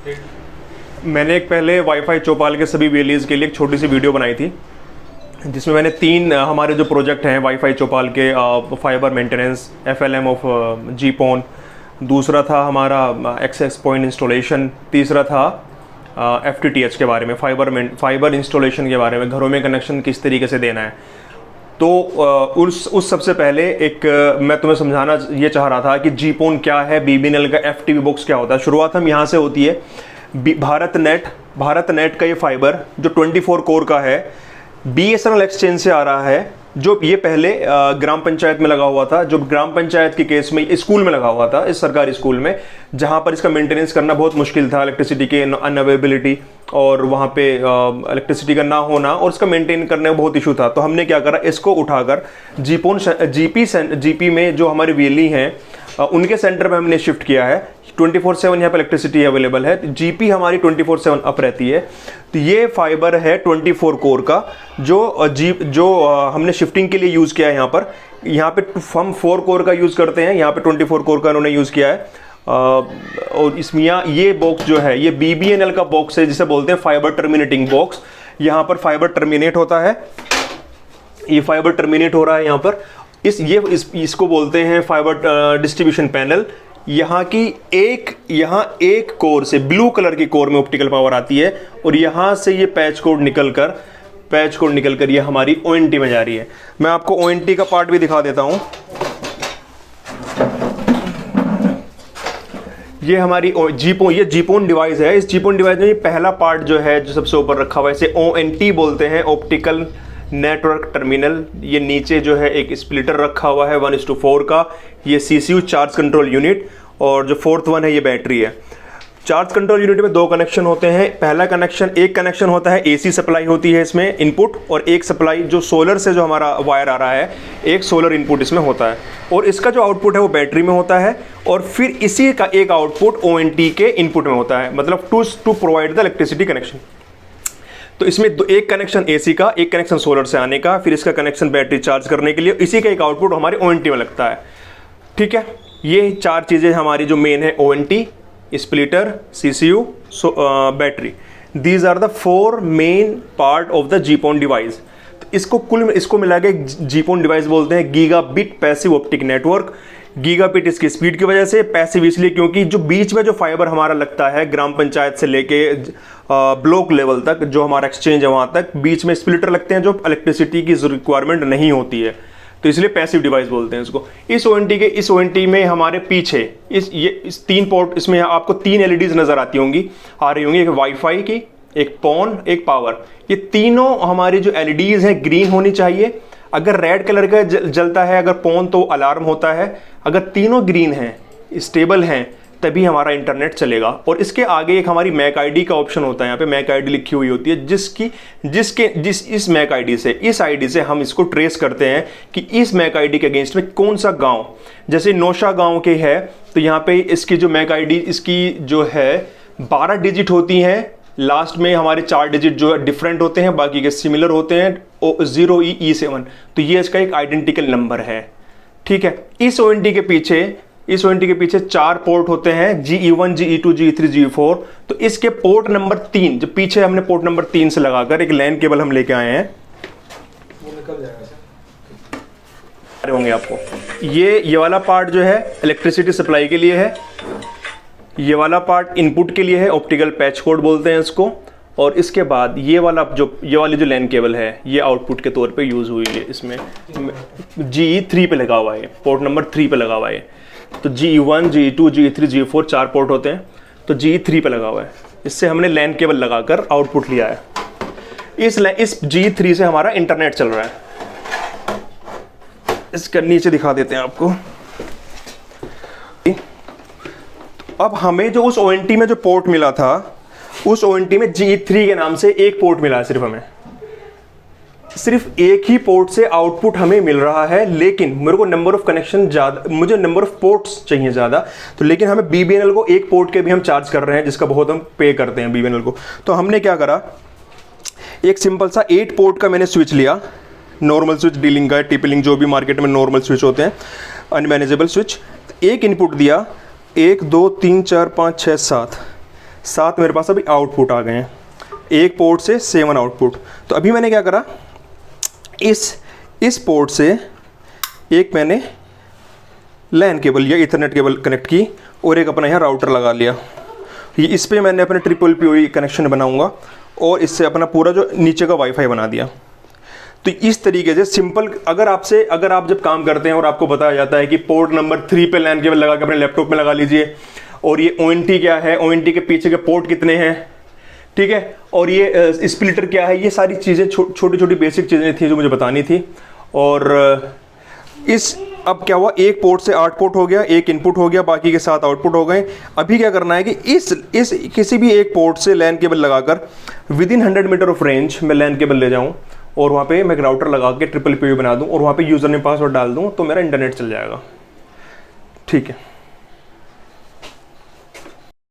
मैंने एक पहले वाईफाई चौपाल के सभी वेलीज़ के लिए एक छोटी सी वीडियो बनाई थी, जिसमें मैंने 3 हमारे जो प्रोजेक्ट हैं वाईफाई चौपाल के, फाइबर मेंटेनेंस FLM ऑफ जीपोन, दूसरा था हमारा एक्सेस पॉइंट इंस्टॉलेशन, तीसरा था FTTH के बारे में, फाइबर इंस्टॉलेशन के बारे में, घरों में कनेक्शन किस तरीके से देना है। तो उस सबसे पहले एक मैं तुम्हें समझाना ये चाह रहा था कि जीपोन क्या है, BBNL का FTP बॉक्स क्या होता है। शुरुआत हम यहाँ से होती है। भारत नेट का ये फाइबर जो 24 कोर का है, BSNL एक्सचेंज से आ रहा है, जो ये पहले ग्राम पंचायत में लगा हुआ था, जो ग्राम पंचायत के केस में स्कूल में लगा हुआ था, इस सरकारी स्कूल में, जहाँ पर इसका मेंटेनेंस करना बहुत मुश्किल था, इलेक्ट्रिसिटी के अनअवेलेबिलिटी और वहाँ पे इलेक्ट्रिसिटी का ना होना और इसका मेंटेन करने में बहुत इशू था। तो हमने क्या करा, इसको उठाकर जीपी में जो हमारे वेली हैं उनके सेंटर पे हमने शिफ्ट किया है। 24/7 यहाँ पे इलेक्ट्रिसिटी अवेलेबल है, जीपी हमारी 24/7 अप रहती है। तो ये फाइबर है 24 कोर का, जो हमने शिफ्टिंग के लिए यूज़ किया है। यहाँ पे हम 4 कोर का यूज़ करते हैं, यहाँ पे 24 कोर का उन्होंने यूज़ किया है। और इसमें ये बॉक्स जो है ये BBNL का बॉक्स है, जिसे बोलते हैं फाइबर टर्मिनेटिंग बॉक्स। यहाँ पर फाइबर टर्मिनेट होता है, ये फाइबर टर्मिनेट हो रहा है यहाँ पर। इसको बोलते हैं फाइबर डिस्ट्रीब्यूशन पैनल। यहाँ एक कोर से, ब्लू कलर की कोर में ऑप्टिकल पावर आती है और यहाँ से ये पैच कोड निकलकर ये हमारी ONT में जा रही है। मैं आपको ONT का पार्ट भी दिखा देता हूँ। ये हमारी ये जीपोन डिवाइस है। इस जीपोन डिवाइस में ये पहला पार्ट जो है, जो सबसे ऊपर रखा हुआ है, इसे ONT बोलते हैं, ऑप्टिकल नेटवर्क टर्मिनल। ये नीचे जो है एक स्प्लिटर रखा हुआ है 1:4 का, ये CCU चार्ज कंट्रोल यूनिट, और जो 4th वन है ये बैटरी है। चार्ज कंट्रोल यूनिट में 2 कनेक्शन होते हैं। पहला एक कनेक्शन होता है AC सप्लाई होती है इसमें इनपुट, और एक सप्लाई जो सोलर से जो हमारा वायर आ रहा है, एक सोलर इनपुट इसमें होता है, और इसका जो आउटपुट है वो बैटरी में होता है, और फिर इसी का एक आउटपुट ONT के इनपुट में होता है, मतलब to provide the electricity connection. तो इसमें एक कनेक्शन AC का, एक कनेक्शन सोलर से आने का, फिर इसका कनेक्शन बैटरी चार्ज करने के लिए, इसी का एक आउटपुट हमारे ONT में लगता है। ठीक है, ये 4 चीज़ें हमारी जो मेन है, ONT, splitter, CCU, battery. These are the 4 main part of the GPON device. तो इसको मिला के जीपोन डिवाइस बोलते हैं gigabit passive optic network. Gigabit इसकी स्पीड की वजह से, पैसिव इसलिए क्योंकि जो बीच में जो फाइबर हमारा लगता है ग्राम पंचायत से लेके ब्लॉक लेवल तक, जो हमारा एक्सचेंज है वहाँ तक, बीच में स्प्लिटर लगते हैं जो इलेक्ट्रिसिटी की रिक्वायरमेंट नहीं होती है, तो इसलिए पैसिव डिवाइस बोलते हैं इसको। इस ONT में हमारे पीछे इस 3 पोर्ट, इसमें आपको 3 LEDs नज़र आ रही होंगी, एक वाईफाई की, एक पॉन, एक पावर। ये तीनों हमारी जो LEDs हैं ग्रीन होनी चाहिए। अगर रेड कलर का जलता है अगर पॉन तो अलार्म होता है। अगर तीनों ग्रीन हैं, स्टेबल हैं, तभी हमारा इंटरनेट चलेगा। और इसके आगे एक हमारी MAC ID का ऑप्शन होता है, यहाँ पे MAC ID लिखी हुई होती है, इस MAC ID से, इस ID से हम इसको ट्रेस करते हैं कि इस MAC ID के अगेंस्ट में कौन सा गांव, जैसे नौशा गांव के है तो यहाँ पे इसकी जो MAC ID इसकी जो है 12 डिजिट होती हैं। लास्ट में हमारे 4 डिजिट जो है डिफरेंट होते हैं, बाकी के सिमिलर होते हैं, 0E7। तो ये इसका एक आइडेंटिकल नंबर है। ठीक है, इस ONT के पीछे 4 पोर्ट होते हैं, GE1, GE2, GE3, GE4। तो इसके पोर्ट नंबर 3 जो पीछे हमने पोर्ट नंबर 3 से लगाकर एक लैन केबल हम लेके आए हैं, वो निकल जाएगा होंगे आपको। ये वाला पार्ट जो है इलेक्ट्रिसिटी सप्लाई के लिए है, ये वाला पार्ट इनपुट के लिए है, ऑप्टिकल पैच कोड बोलते हैं इसको, और इसके बाद ये वाली जो लैन केबल है ये आउटपुट के तौर पे यूज़ हुई है। इसमें GE3 पे लगा हुआ है, पोर्ट नंबर 3 पे लगा हुआ है। तो GE1, GE2, GE3, GE4 4 port होते हैं, तो GE3 पे लगा हुआ है। इससे हमने लैन केबल लगाकर आउटपुट लिया है। इस GE3 से हमारा इंटरनेट चल रहा है। इसका नीचे दिखा देते हैं आपको। अब हमें जो उस ONT में जो पोर्ट मिला था, उस ONT में GE3 के नाम से एक पोर्ट मिला है। सिर्फ एक ही पोर्ट से आउटपुट हमें मिल रहा है, लेकिन मेरे को नंबर ऑफ कनेक्शन ज़्यादा, मुझे नंबर ऑफ पोर्ट्स चाहिए ज़्यादा। तो लेकिन हमें BBNL को एक पोर्ट के भी हम चार्ज कर रहे हैं, जिसका बहुत हम पे करते हैं BBNL को। तो हमने क्या करा, एक सिंपल सा 8 पोर्ट का मैंने स्विच लिया, नॉर्मल स्विच, डीलिंग का, टिपिलिंग, जो भी मार्केट में नॉर्मल स्विच होते हैं, अनमैनेजेबल स्विच। एक इनपुट दिया, 1 2 3 4 5 6 7 7 मेरे पास अभी आउटपुट आ गए हैं, एक पोर्ट से 7 आउटपुट। तो अभी मैंने क्या करा, इस पोर्ट से एक मैंने लैन केबल या इथरनेट केबल कनेक्ट की और एक अपना यहाँ राउटर लगा लिया। ये इस पे मैंने अपने ट्रिपल PoE कनेक्शन बनाऊंगा और इससे अपना पूरा जो नीचे का वाईफाई बना दिया। तो इस तरीके से सिंपल, अगर आप जब काम करते हैं और आपको बताया जाता है कि पोर्ट नंबर 3 पे लैन केबल लगा के अपने लैपटॉप में लगा लीजिए, और ये ONT क्या है, ONT के पीछे के पोर्ट कितने हैं, ठीक है, और ये स्प्लिटर क्या है, ये सारी चीज़ें छोटी छोटी बेसिक चीज़ें थी जो मुझे बतानी थी। और अब क्या हुआ, एक पोर्ट से 8 पोर्ट हो गया, एक इनपुट हो गया, बाकी के 7 आउटपुट हो गए। अभी क्या करना है कि इस किसी भी एक पोर्ट से लैन केबल लगाकर विदिन 100 मीटर ऑफ रेंज मैं लैन केबल ले जाऊं और वहाँ पे मैं राउटर लगा के ट्रिपल PoE बना दूं और वहाँ पे यूज़र ने पासवर्ड डाल दूं तो मेरा इंटरनेट चल जाएगा। ठीक है।